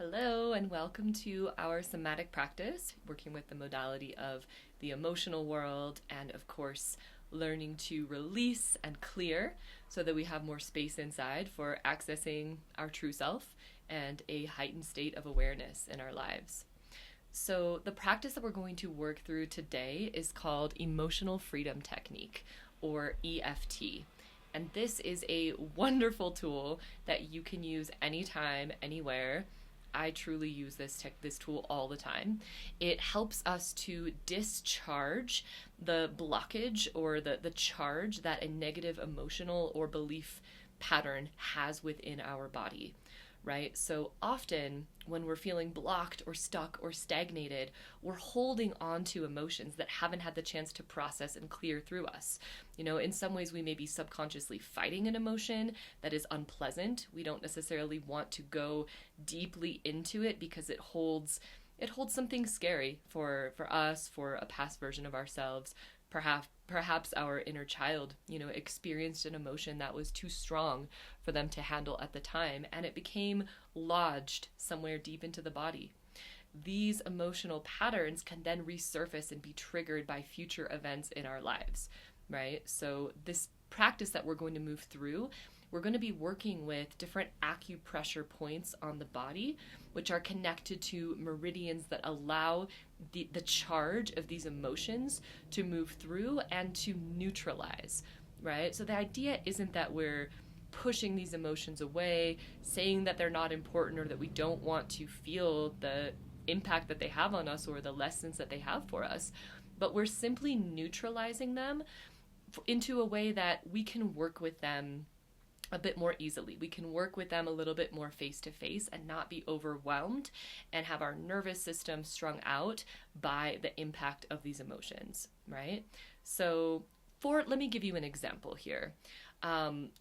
Hello, and welcome to our somatic practice, working with the modality of the emotional world and, of course, learning to release and clear so that we have more space inside for accessing our true self and a heightened state of awareness in our lives. So, the practice that we're going to work through today is called Emotional Freedom Technique, or EFT. And this is a wonderful tool that you can use anytime, anywhere. I truly use this tool all the time. It helps us to discharge the blockage or the charge that a negative emotional or belief pattern has within our body, right? So often when we're feeling blocked or stuck or stagnated, we're holding on to emotions that haven't had the chance to process and clear through us. In some ways we may be subconsciously fighting an emotion that is unpleasant. We don't necessarily want to go deeply into it because it holds something scary for us, for a past version of ourselves. Perhaps our inner child, experienced an emotion that was too strong for them to handle at the time, and it became lodged somewhere deep into the body. These emotional patterns can then resurface and be triggered by future events in our lives, right? So this practice that we're going to move through, we're going to be working with different acupressure points on the body, which are connected to meridians that allow the charge of these emotions to move through and to neutralize, right? So the idea isn't that we're pushing these emotions away, saying that they're not important or that we don't want to feel the impact that they have on us or the lessons that they have for us, but we're simply neutralizing them into a way that we can work with them a bit more easily. We can work with them a little bit more face to face and not be overwhelmed and have our nervous system strung out by the impact of these emotions, right? So let me give you an example here.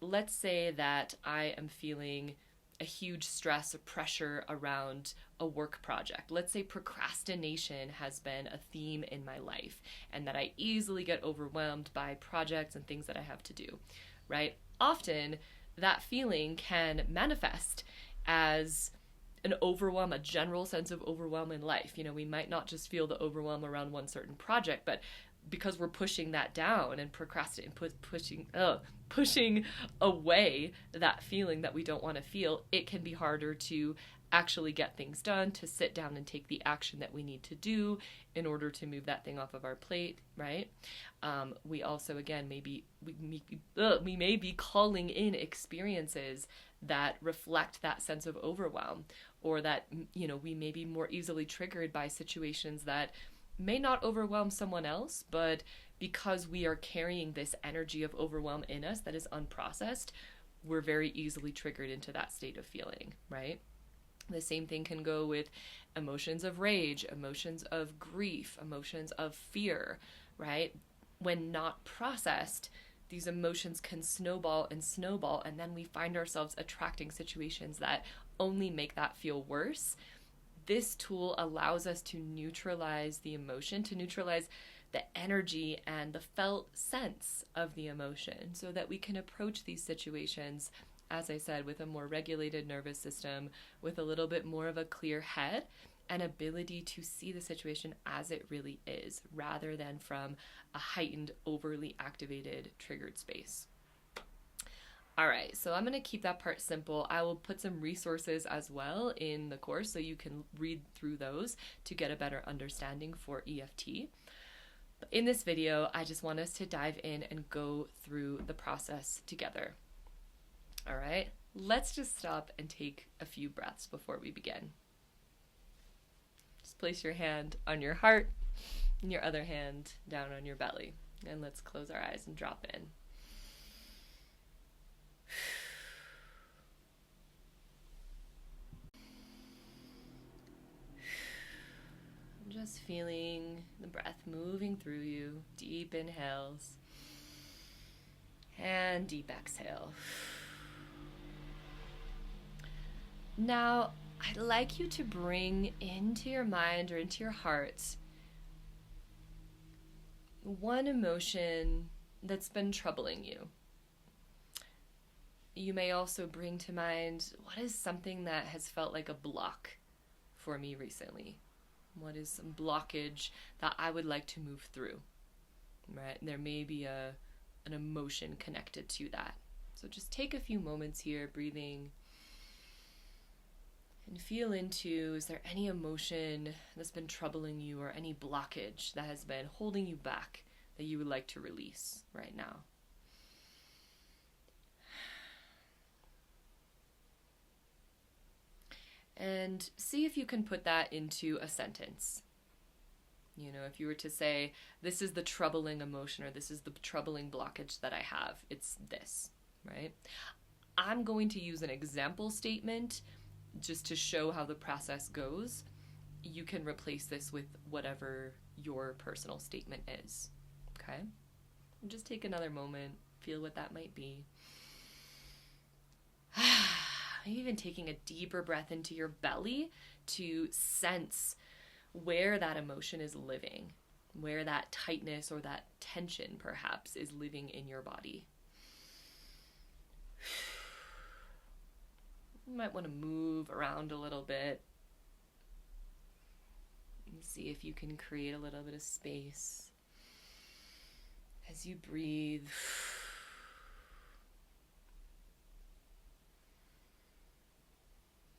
Let's say that I am feeling a huge stress or pressure around a work project. Let's say procrastination has been a theme in my life and that I easily get overwhelmed by projects and things that I have to do, right? Often that feeling can manifest as an overwhelm, a general sense of overwhelm in life. We might not just feel the overwhelm around one certain project, but because we're pushing that down and procrastinating, pushing away that feeling that we don't want to feel, it can be harder to actually get things done, to sit down and take the action that we need to do in order to move that thing off of our plate, right? We also, again, we may be calling in experiences that reflect that sense of overwhelm, or that, we may be more easily triggered by situations that may not overwhelm someone else, but because we are carrying this energy of overwhelm in us that is unprocessed, we're very easily triggered into that state of feeling, right? The same thing can go with emotions of rage, emotions of grief, emotions of fear, right? When not processed, these emotions can snowball, and then we find ourselves attracting situations that only make that feel worse. This tool allows us to neutralize the emotion, to neutralize the energy and the felt sense of the emotion, so that we can approach these situations, as I said, with a more regulated nervous system, with a little bit more of a clear head, and ability to see the situation as it really is, rather than from a heightened, overly activated, triggered space. All right, so I'm going to keep that part simple. I will put some resources as well in the course so you can read through those to get a better understanding for EFT. But in this video, I just want us to dive in and go through the process together. All right, let's just stop and take a few breaths before we begin. Just place your hand on your heart and your other hand down on your belly. And let's close our eyes and drop in. Just feeling the breath moving through you. Deep inhales and deep exhale. Now, I'd like you to bring into your mind or into your heart one emotion that's been troubling you. You may also bring to mind what is something that has felt like a block for me recently? What is some blockage that I would like to move through? Right? And there may be an emotion connected to that. So just take a few moments here, breathing, and feel into, is there any emotion that's been troubling you or any blockage that has been holding you back that you would like to release right now? And see if you can put that into a sentence. You know, if you were to say, this is the troubling emotion or this is the troubling blockage that I have, it's this, right? I'm going to use an example statement just to show how the process goes. You can replace this with whatever your personal statement is, okay? And just take another moment, feel what that might be. Even taking a deeper breath into your belly to sense where that emotion is living, where that tightness or that tension perhaps is living in your body. You might want to move around a little bit and see if you can create a little bit of space as you breathe.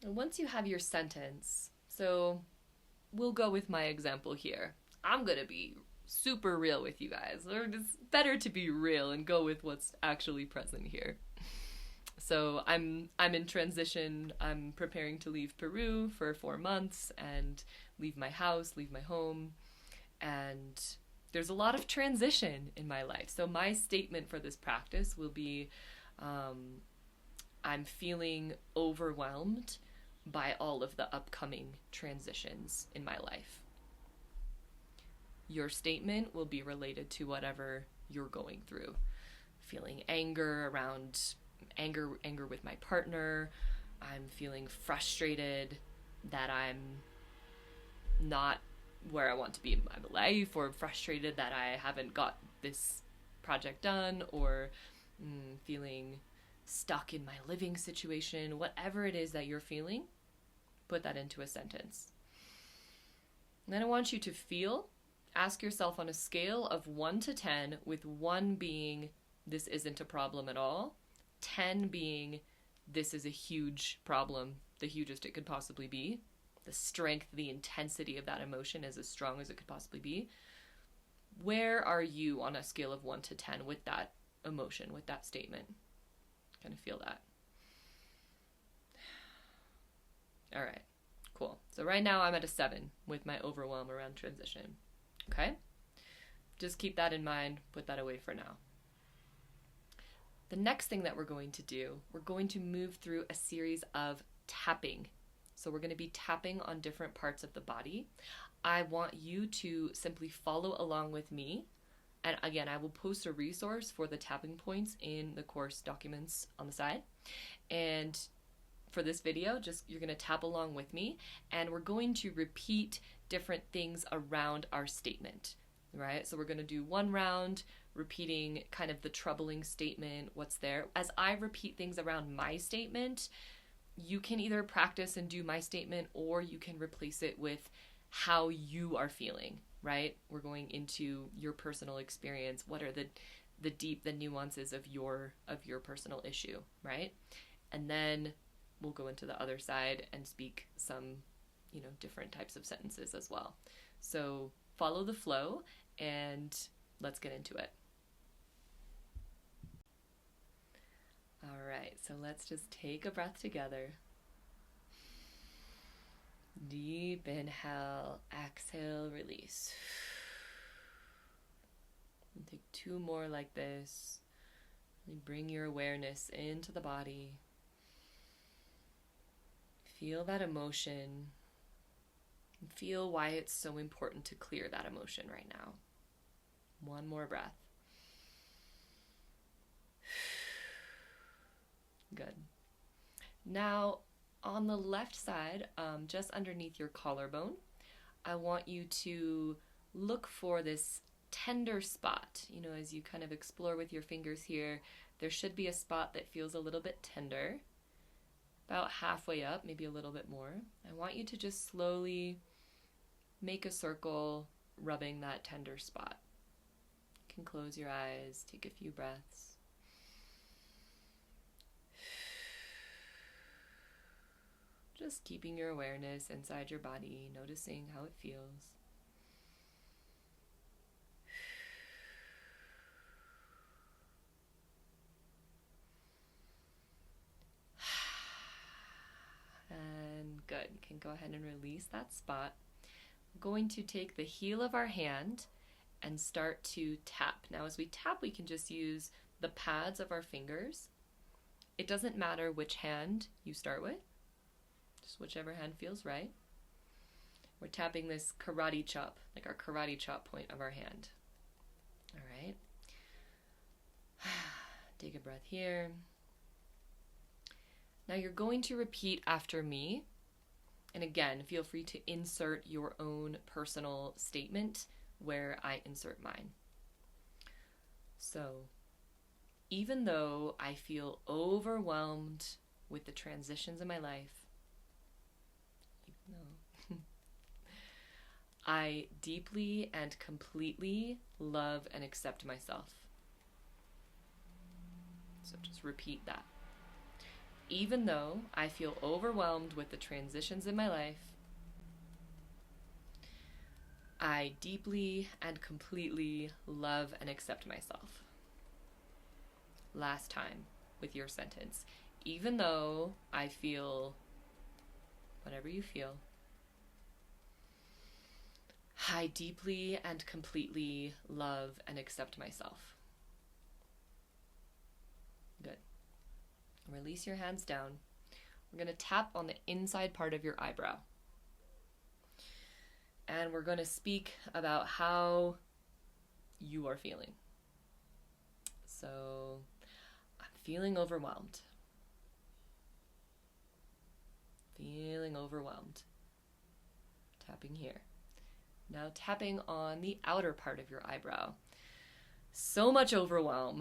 And once you have your sentence, so we'll go with my example here. I'm going to be super real with you guys. It's better to be real and go with what's actually present here. So I'm in transition. I'm preparing to leave Peru for 4 months and leave my house, leave my home. And there's a lot of transition in my life. So my statement for this practice will be, I'm feeling overwhelmed by all of the upcoming transitions in my life. Your statement will be related to whatever you're going through. Feeling anger with my partner. I'm feeling frustrated that I'm not where I want to be in my life, or frustrated that I haven't got this project done, or feeling stuck in my living situation. Whatever it is that you're feeling, put that into a sentence. And then I want you to ask yourself on a scale of 1 to 10, with 1 being this isn't a problem at all, 10 being this is a huge problem, the hugest it could possibly be. The strength, the intensity of that emotion is as strong as it could possibly be. Where are you on a scale of 1 to 10 with that emotion, with that statement? Kind of feel that. All right, cool. So right now I'm at a 7 with my overwhelm around transition. Okay? Just keep that in mind. Put that away for now. The next thing that we're going to do, we're going to move through a series of tapping. So we're going to be tapping on different parts of the body. I want you to simply follow along with me. And again, I will post a resource for the tapping points in the course documents on the side. And for this video, you're going to tap along with me, and we're going to repeat different things around our statement, right? So we're going to do 1 round, repeating kind of the troubling statement, what's there. As I repeat things around my statement, you can either practice and do my statement, or you can replace it with how you are feeling, right? We're going into your personal experience. What are the nuances of your personal issue, right? And then we'll go into the other side and speak some, different types of sentences as well. So follow the flow and let's get into it. All right, so let's just take a breath together. Deep inhale, exhale, release. And take 2 more like this. And bring your awareness into the body. Feel that emotion. Feel why it's so important to clear that emotion right now. 1 more breath. Good. Now, on the left side, just underneath your collarbone, I want you to look for this tender spot. As you kind of explore with your fingers here, there should be a spot that feels a little bit tender. about halfway up, maybe a little bit more. I want you to just slowly make a circle, rubbing that tender spot. You can close your eyes, take a few breaths. Just keeping your awareness inside your body, noticing how it feels. And good. You can go ahead and release that spot. We're going to take the heel of our hand and start to tap. Now, as we tap, we can just use the pads of our fingers. It doesn't matter which hand you start with. Just whichever hand feels right. We're tapping this karate chop, like our karate chop point of our hand. All right. Take a breath here. Now you're going to repeat after me. And again, feel free to insert your own personal statement where I insert mine. So, even though I feel overwhelmed with the transitions in my life, I deeply and completely love and accept myself. So just repeat that. Even though I feel overwhelmed with the transitions in my life, I deeply and completely love and accept myself. Last time with your sentence. Even though I feel whatever you feel, I deeply and completely love and accept myself. Good. Release your hands down. We're going to tap on the inside part of your eyebrow. And we're going to speak about how you are feeling. So, I'm feeling overwhelmed. Feeling overwhelmed. Tapping here. Now tapping on the outer part of your eyebrow. So much overwhelm.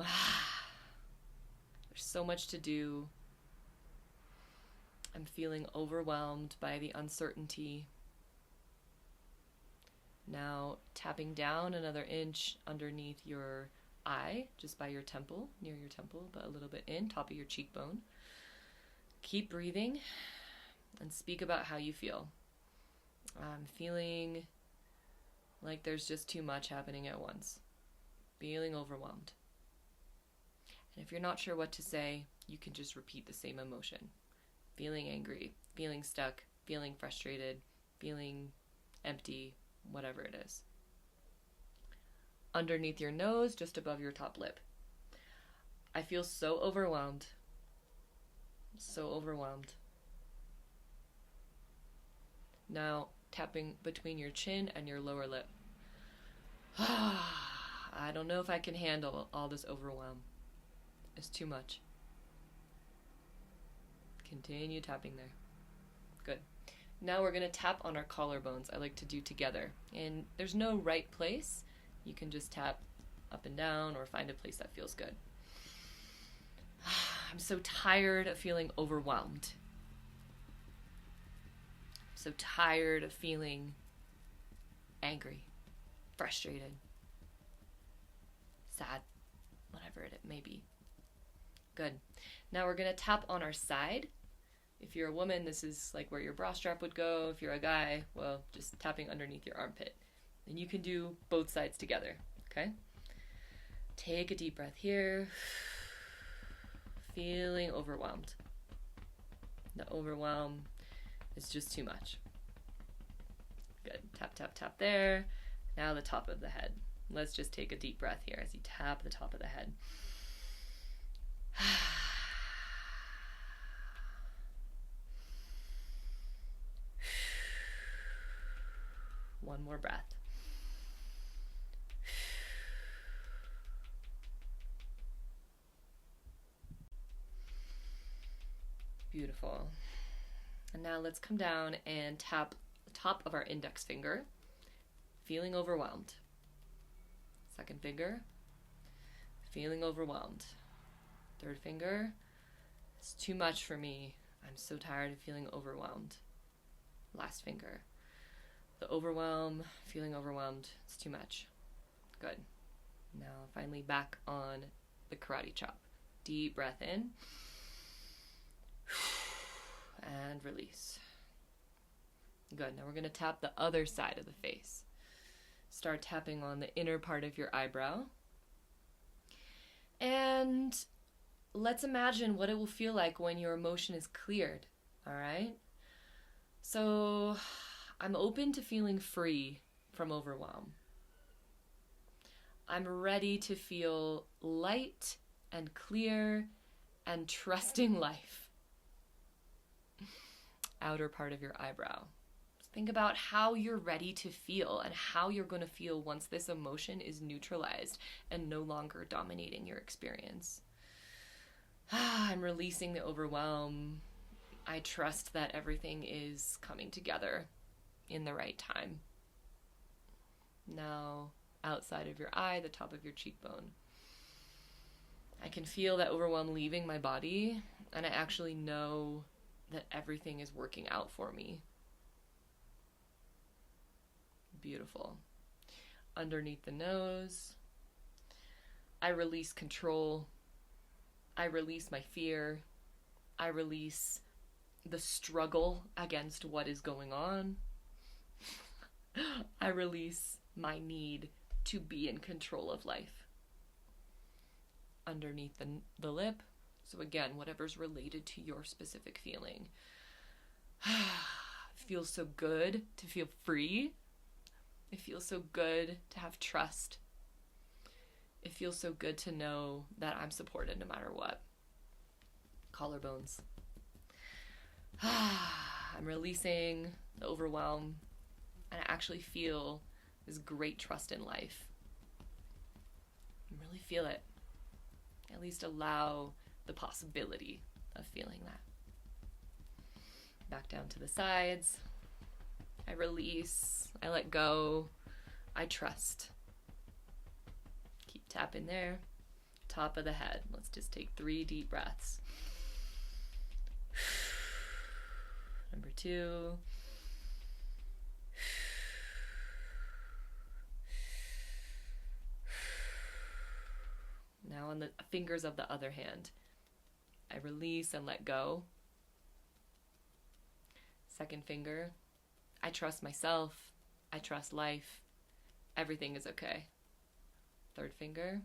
There's so much to do. I'm feeling overwhelmed by the uncertainty. Now tapping down another inch underneath your eye, just by your temple, near your temple, but a little bit in, top of your cheekbone. Keep breathing and speak about how you feel. I'm feeling like there's just too much happening at once. Feeling overwhelmed. And if you're not sure what to say, you can just repeat the same emotion. Feeling angry, feeling stuck, feeling frustrated, feeling empty, whatever it is. Underneath your nose, just above your top lip. I feel so overwhelmed. So overwhelmed. Now, tapping between your chin and your lower lip. I don't know if I can handle all this overwhelm. It's too much. Continue tapping there. Good. Now we're going to tap on our collarbones. I like to do together. And there's no right place. You can just tap up and down or find a place that feels good. I'm so tired of feeling overwhelmed. So tired of feeling angry, frustrated, sad, whatever it may be. Good. Now we're going to tap on our side. If you're a woman, this is like where your bra strap would go. If you're a guy, well, just tapping underneath your armpit. And you can do both sides together, okay? Take a deep breath here. Feeling overwhelmed. The overwhelm is just too much. Good. Tap, tap, tap there. Now the top of the head. Let's just take a deep breath here as you tap the top of the head. One more breath. Beautiful. And now let's come down and tap the top of our index finger, feeling overwhelmed. Second finger, feeling overwhelmed. Third finger, it's too much for me. I'm so tired of feeling overwhelmed. Last finger. The overwhelm, feeling overwhelmed, it's too much. Good. Now finally back on the karate chop. Deep breath in. And release. Good. Now we're going to tap the other side of the face. Start tapping on the inner part of your eyebrow. And let's imagine what it will feel like when your emotion is cleared. All right? So I'm open to feeling free from overwhelm. I'm ready to feel light and clear and trusting life. Outer part of your eyebrow. Think about how you're ready to feel and how you're going to feel once this emotion is neutralized and no longer dominating your experience. I'm releasing the overwhelm. I trust that everything is coming together in the right time. Now, outside of your eye, the top of your cheekbone. I can feel that overwhelm leaving my body, and I actually know that everything is working out for me. Beautiful. Underneath the nose, I release control. I release my fear. I release the struggle against what is going on. I release my need to be in control of life. Underneath the lip, so again, whatever's related to your specific feeling. It feels so good to feel free. It feels so good to have trust. It feels so good to know that I'm supported no matter what. Collarbones. I'm releasing the overwhelm, and I actually feel this great trust in life. I really feel it. At least allow the possibility of feeling that. Back down to the sides. I release. I let go. I trust. Keep tapping there. Top of the head. Let's just take 3 deep breaths. Number 2. Now on the fingers of the other hand, I release and let go. Second finger, I trust myself. I trust life. Everything is okay. Third finger,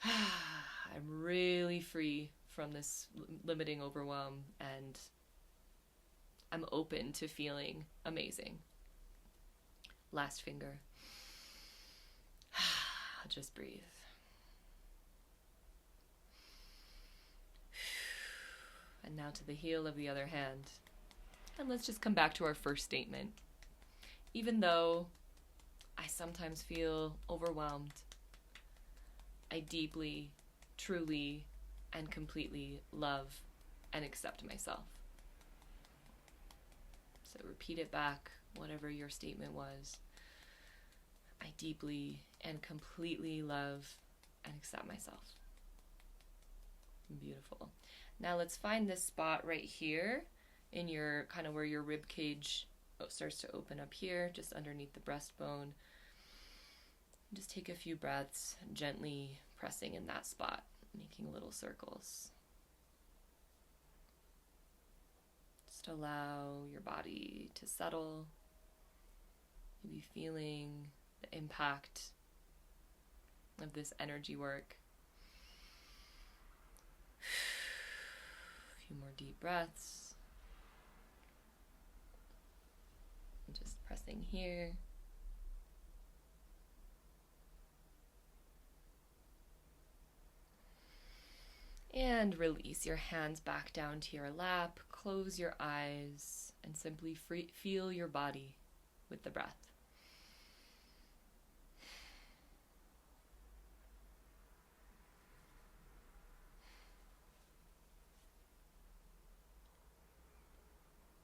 I'm really free from this limiting overwhelm, and I'm open to feeling amazing. Last finger, just breathe. And now to the heel of the other hand. And let's just come back to our first statement. Even though I sometimes feel overwhelmed, I deeply, truly, and completely love and accept myself. So repeat it back, whatever your statement was. I deeply and completely love and accept myself. Beautiful. Now let's find this spot right here in your kind of where your rib cage starts to open up here, just underneath the breastbone. Just take a few breaths, gently pressing in that spot, making little circles. Just allow your body to settle. Maybe feeling the impact of this energy work. A few more deep breaths. And just pressing here. And release your hands back down to your lap. Close your eyes and simply feel your body with the breath.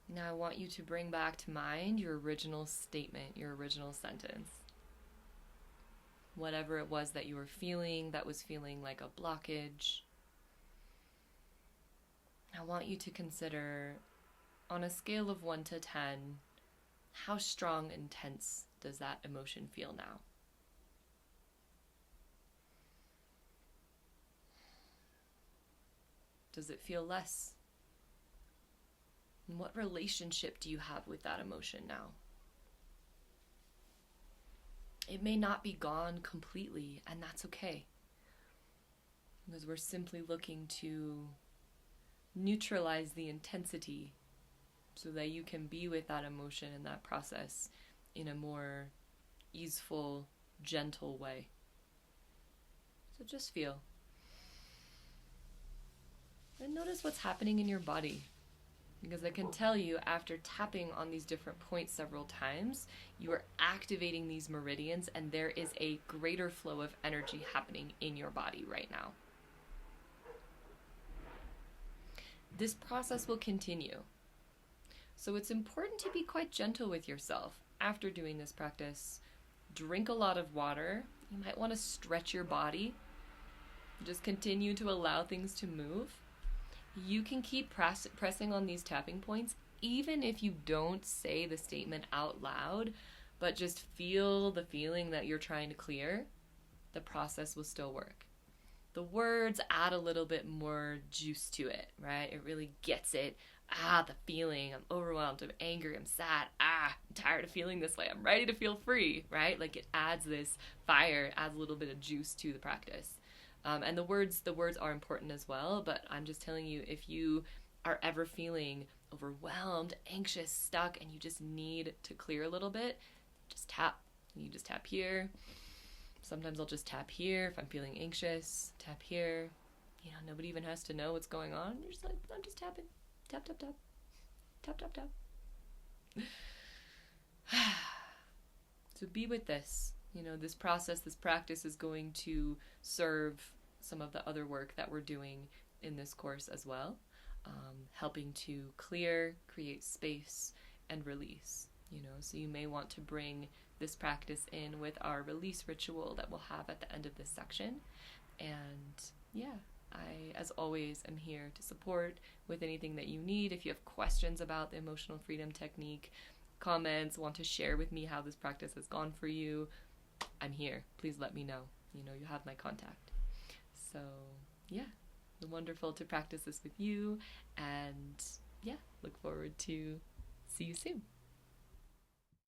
Now I want you to bring back to mind your original statement, your original sentence. Whatever it was that you were feeling, that was feeling like a blockage. I want you to consider, on a scale of 1 to 10, how strong and intense does that emotion feel now? Does it feel less? And what relationship do you have with that emotion now? It may not be gone completely, and that's okay. Because we're simply looking to neutralize the intensity so that you can be with that emotion and that process in a more easeful, gentle way. So just feel. And notice what's happening in your body. Because I can tell you, after tapping on these different points several times, you are activating these meridians, and there is a greater flow of energy happening in your body right now. This process will continue. So it's important to be quite gentle with yourself after doing this practice. Drink a lot of water. You might want to stretch your body. Just continue to allow things to move. You can keep pressing on these tapping points even if you don't say the statement out loud, but just feel the feeling that you're trying to clear. The process will still work. The words add a little bit more juice to it, right? It really gets it. The feeling. I'm overwhelmed. I'm angry. I'm sad. I'm tired of feeling this way. I'm ready to feel free, right? Like it adds this fire, adds a little bit of juice to the practice. And the words are important as well, but I'm just telling you, if you are ever feeling overwhelmed, anxious, stuck, and you just need to clear a little bit, just tap. You just tap here. Sometimes I'll just tap here if I'm feeling anxious. Tap here. Nobody even has to know what's going on. You're just like, I'm just tapping. Tap, tap, tap. Tap, tap, tap. So be with this. This process, this practice is going to serve some of the other work that we're doing in this course as well, helping to clear, create space, and release. So you may want to bring this practice in with our release ritual that we'll have at the end of this section. And yeah, I, as always, am here to support with anything that you need. If you have questions about the emotional freedom technique, comments, want to share with me how this practice has gone for you, I'm here. Please let me know. You have my contact. So yeah, wonderful to practice this with you, and yeah, look forward to see you soon.